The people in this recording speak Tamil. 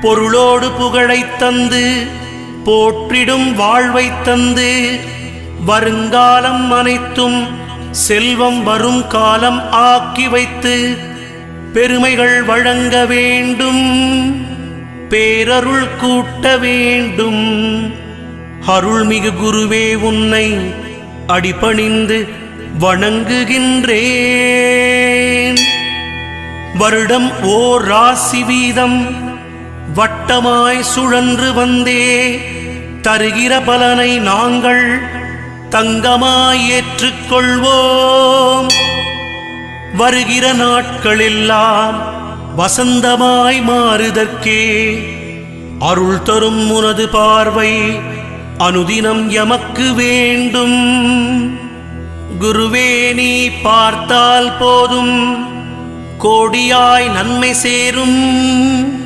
பொருளோடு புகழைத் தந்து போற்றிடும் வாழ்வைத் தந்து வருங்காலம் அனைத்தும் செல்வம் வரும் காலம் ஆக்கி வைத்து பெருமைகள் வழங்க வேண்டும், பேரருள் கூட்ட வேண்டும். அருள்மிகு குருவே உன்னை அடிபணிந்து வணங்குகின்றேன். வருடம் ஓர் ராசி வீதம் வட்டமாய் சுழன்று வந்தே தருகிற பலனை நாங்கள் தங்கமாய் ஏற்றுக்கொள்வோம். வருகிற நாட்களெல்லாம் வசந்தமாய் மாறுதற்கே அருள் தரும் உனது பார்வை அனுதினம் எமக்கு வேண்டும். குருவே நீ பார்த்தால் போதும் கோடியாய் நன்மை சேரும்.